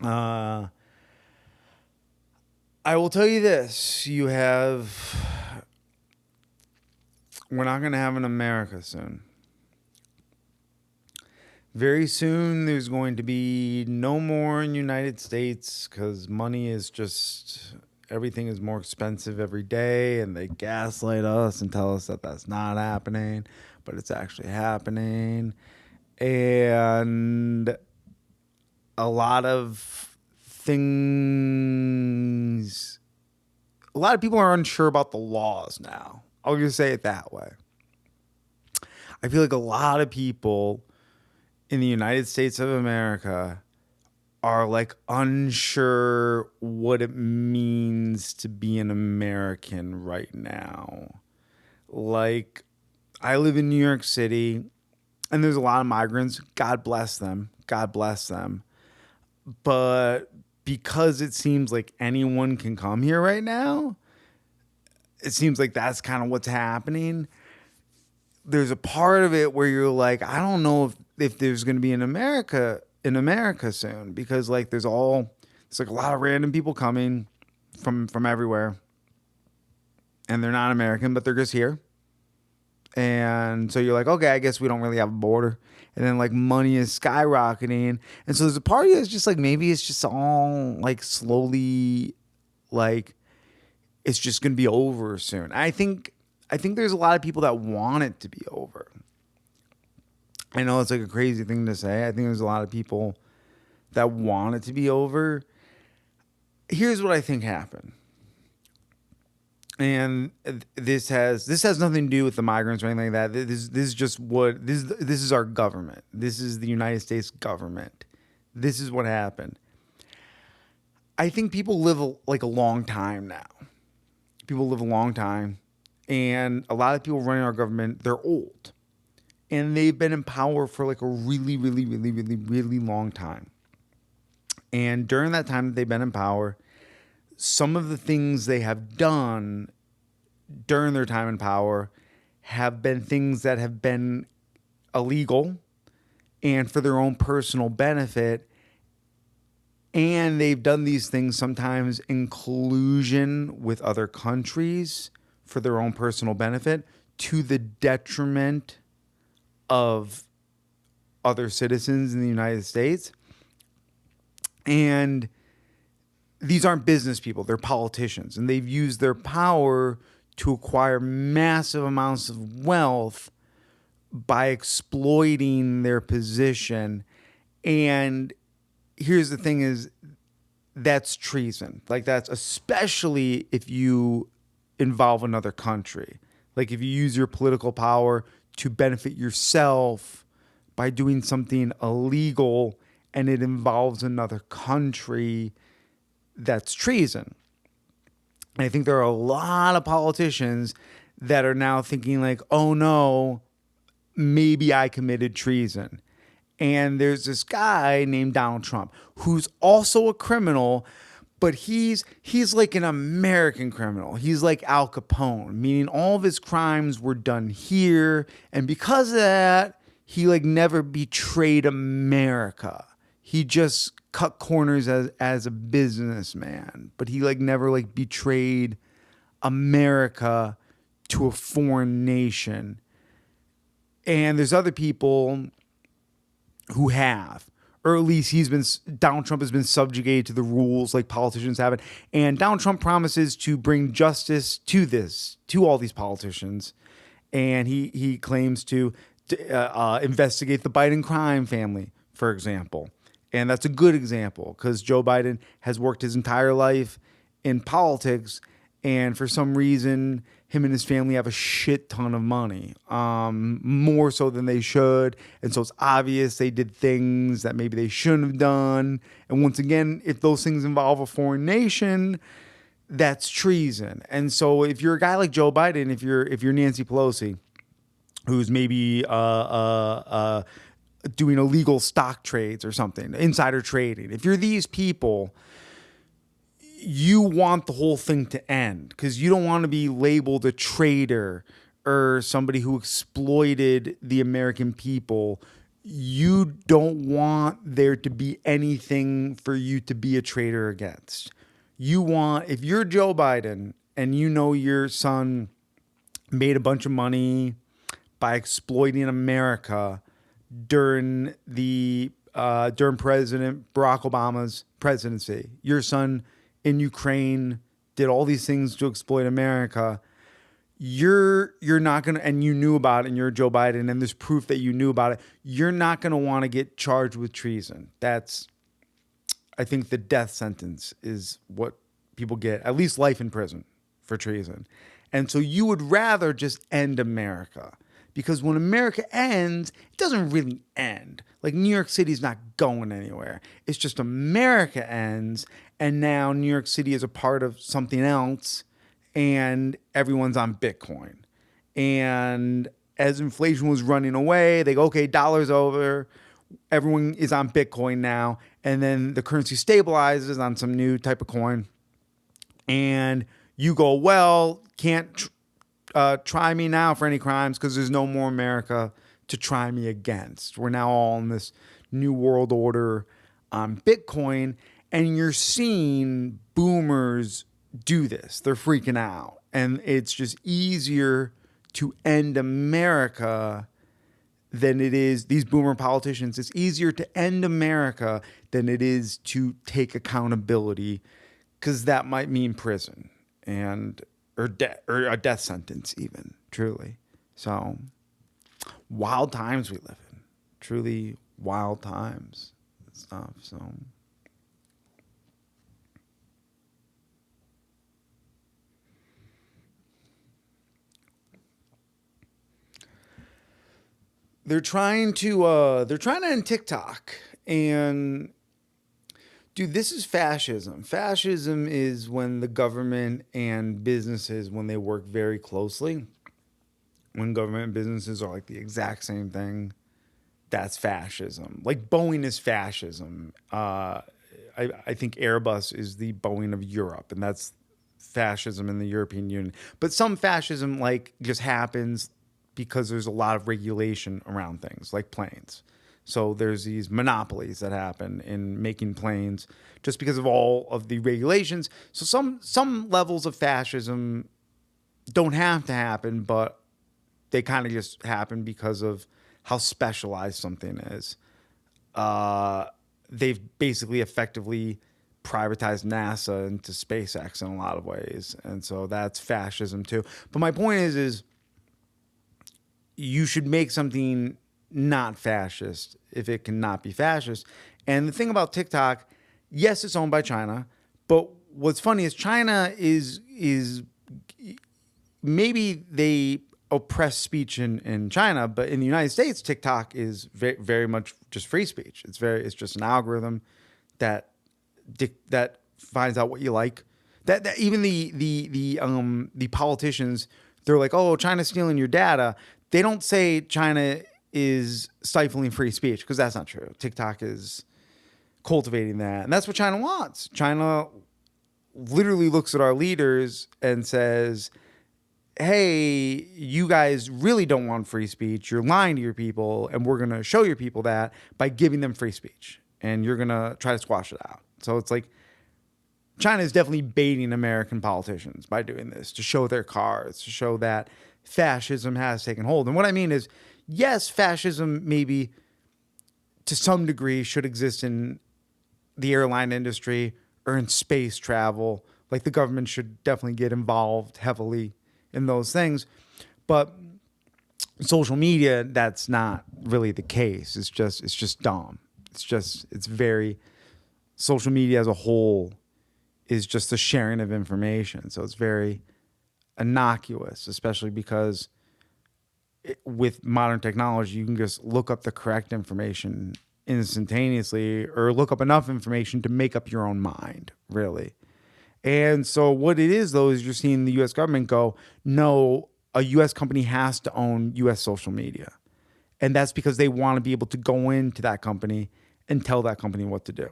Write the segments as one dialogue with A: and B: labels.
A: Uh, I will tell you this: we're not going to have an America soon. Very soon, there's going to be no more in the United States because money is just everything is more expensive every day, and they gaslight us and tell us that that's not happening, but it's actually happening. And a lot of things, a lot of people are unsure about the laws now. I'll just say it that way. I feel like a lot of people in the United States of America are like unsure what it means to be an American right now. Like, I live in New York City and there's a lot of migrants. God bless them. God bless them. But because it seems like anyone can come here right now, it seems like that's kind of what's happening. There's a part of it where you're like, I don't know if there's going to be an America soon, because like it's like a lot of random people coming from everywhere, and they're not American, but they're just here. And so you're like, okay, I guess we don't really have a border. And then like money is skyrocketing. And so there's a party that's just like, maybe it's just all like slowly, like it's just going to be over soon. I think there's a lot of people that want it to be over. I know it's like a crazy thing to say. I think there's a lot of people that want it to be over. Here's what I think happened. And this has nothing to do with the migrants or anything like that. This is just this is our government. This is the United States government. This is what happened. I think people live like a long time now. People live a long time, and a lot of people running our government, they're old, and they've been in power for like a really, really, really, really, really long time. And during that time that they've been in power, some of the things they have done during their time in power have been things that have been illegal and for their own personal benefit. And they've done these things sometimes in collusion with other countries for their own personal benefit, to the detriment of other citizens in the United States. And these aren't business people, they're politicians, and they've used their power to acquire massive amounts of wealth by exploiting their position. And here's the thing is, that's treason. Like, that's especially if you involve another country. Like, if you use your political power to benefit yourself by doing something illegal and it involves another country, that's treason. And I think there are a lot of politicians that are now thinking like, oh no, maybe I committed treason. And there's this guy named Donald Trump who's also a criminal, but he's like an American criminal. He's like Al Capone, meaning all of his crimes were done here, and because of that, he like never betrayed America. He just cut corners as a businessman, but he like never like betrayed America to a foreign nation. And there's other people who have, or at least Donald Trump has been subjugated to the rules like politicians haven't. And Donald Trump promises to bring justice to all these politicians. And he claims to investigate the Biden crime family, for example. And that's a good example because Joe Biden has worked his entire life in politics, and for some reason, him and his family have a shit ton of money, more so than they should. And so it's obvious they did things that maybe they shouldn't have done. And once again, if those things involve a foreign nation, that's treason. And so if you're a guy like Joe Biden, if you're Nancy Pelosi, who's maybe doing illegal stock trades or something, insider trading, if you're these people, you want the whole thing to end because you don't want to be labeled a traitor or somebody who exploited the American people. you don't want there to be anything for you to be a traitor against. You want, if you're Joe Biden and you know your son made a bunch of money by exploiting America during President Barack Obama's presidency, your son in Ukraine did all these things to exploit America. You're not gonna, and you knew about it, and you're Joe Biden, and there's proof that you knew about it. You're not gonna want to get charged with treason. That's, I think, the death sentence is what people get, at least life in prison for treason. And so you would rather just end America, because when America ends, it doesn't really end. Like New York City's not going anywhere. It's just America ends, and now New York City is a part of something else, and everyone's on Bitcoin. And as inflation was running away, they go, okay, dollar's over. Everyone is on Bitcoin now. And then the currency stabilizes on some new type of coin. And you go, well, can't try me now for any crimes because there's no more America to try me against. We're now all in this new world order on Bitcoin. And you're seeing boomers do this. They're freaking out. And it's just easier to end America than it is, these boomer politicians, it's easier to end America than it is to take accountability, because that might mean prison and or a death sentence even, truly. So wild times we live in. Truly wild times and stuff. So they're trying to end TikTok. And dude, this is fascism. Fascism is when the government and businesses, when they work very closely, when government and businesses are like the exact same thing, that's fascism. Like Boeing is fascism. I think Airbus is the Boeing of Europe, and that's fascism in the European Union. But some fascism like just happens because there's a lot of regulation around things like planes. So there's these monopolies that happen in making planes just because of all of the regulations. So some levels of fascism don't have to happen, but they kind of just happen because of how specialized something is. They've basically effectively privatized NASA into SpaceX in a lot of ways. And so that's fascism too. But my point is you should make something not fascist if it cannot be fascist. And the thing about TikTok, yes, it's owned by China, but what's funny is China is maybe they oppress speech in China, but in the United States, TikTok is very, very much just free speech. It's just an algorithm that finds out what you like. That even the politicians, they're like, oh, China's stealing your data. They don't say China is stifling free speech, because that's not true. TikTok is cultivating that. And that's what China wants. China literally looks at our leaders and says, hey, you guys really don't want free speech. You're lying to your people, and we're going to show your people that by giving them free speech. And you're going to try to squash it out. So it's like China is definitely baiting American politicians by doing this to show their cards, to show that fascism has taken hold. And what I mean is, yes, fascism maybe to some degree should exist in the airline industry or in space travel. Like the government should definitely get involved heavily in those things. But social media, that's not really the case. It's just dumb. It's very, social media as a whole is just the sharing of information. So it's very innocuous, especially because with modern technology, you can just look up the correct information instantaneously, or look up enough information to make up your own mind, really. And so what it is, though, is you're seeing the U.S. government go, no, a U.S. company has to own U.S. social media. And that's because they want to be able to go into that company and tell that company what to do.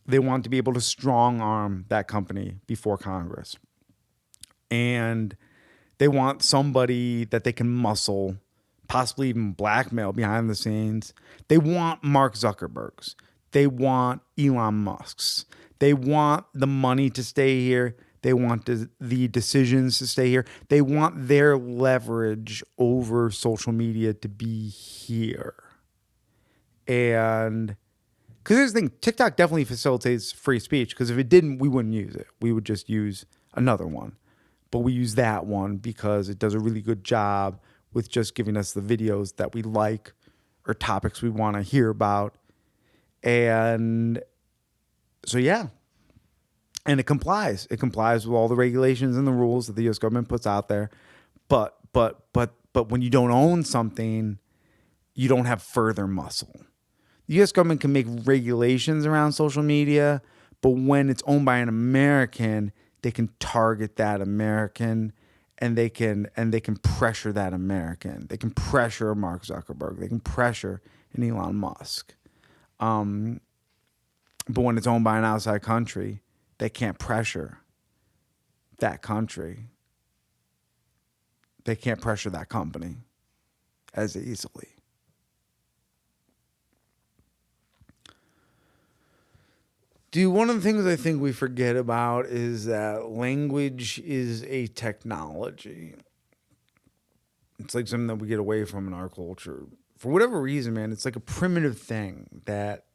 A: They want to be able to strong arm that company before Congress. And they want somebody that they can muscle possibly even blackmail behind the scenes. They want Mark Zuckerberg's. They want Elon Musk's. They want the money to stay here. They want the decisions to stay here. They want their leverage over social media to be here. And because here's the thing, TikTok definitely facilitates free speech, because if it didn't, we wouldn't use it. We would just use another one. But we use that one because it does a really good job with just giving us the videos that we like or topics we want to hear about. And so, yeah. And it complies. It complies with all the regulations and the rules that the U.S. government puts out there. But when you don't own something, you don't have further muscle. The U.S. government can make regulations around social media, but when it's owned by an American, they can target that American, and they can pressure that American. They can pressure Mark Zuckerberg. They can pressure an Elon Musk. But when it's owned by an outside country, they can't pressure that country. They can't pressure that company as easily. Dude, one of the things I think we forget about is that language is a technology. It's like something that we get away from in our culture. For whatever reason, man, it's like a primitive thing that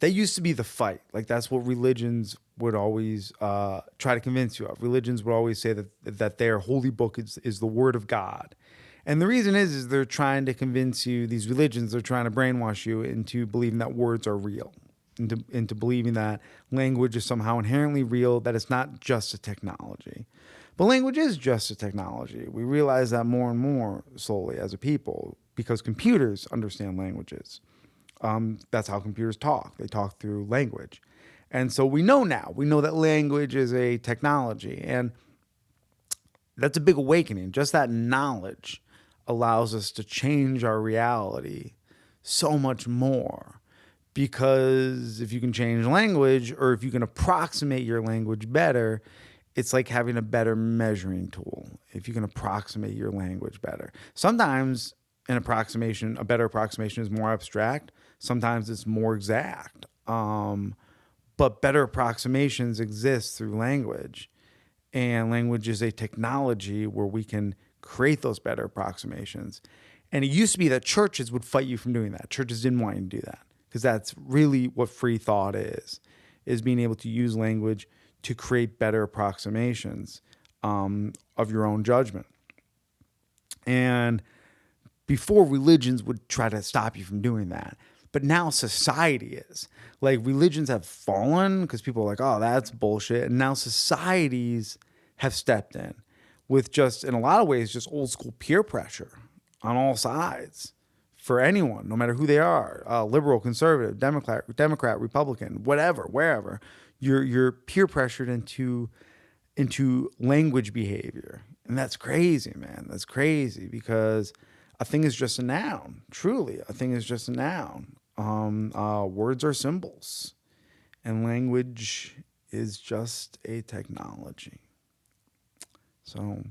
A: used to be the fight. Like, that's what religions would always try to convince you of. Religions would always say that their holy book is the word of God. And the reason is they're trying to convince you, these religions, they're trying to brainwash you into believing that words are real. Into believing that language is somehow inherently real, that it's not just a technology. But language is just a technology. We realize that more and more slowly as a people, because computers understand languages. That's how computers talk. They talk through language. And so we know that language is a technology. And that's a big awakening. Just that knowledge allows us to change our reality so much more. Because if you can change language, or if you can approximate your language better, it's like having a better measuring tool. If you can approximate your language better. Sometimes a better approximation is more abstract. Sometimes it's more exact. But better approximations exist through language. And language is a technology where we can create those better approximations. And it used to be that churches would fight you from doing that. Churches didn't want you to do that. Because that's really what free thought is being able to use language to create better approximations of your own judgment. And before, religions would try to stop you from doing that. But now society is. Like, religions have fallen because people are like, oh, that's bullshit. And now societies have stepped in with just, in a lot of ways, just old school peer pressure on all sides. For anyone, no matter who they are, liberal, conservative, Democrat, Republican, whatever, wherever, you're peer pressured into language behavior. And that's crazy, man. That's crazy, because a thing is just a noun. Truly, a thing is just a noun. Words are symbols, and language is just a technology. So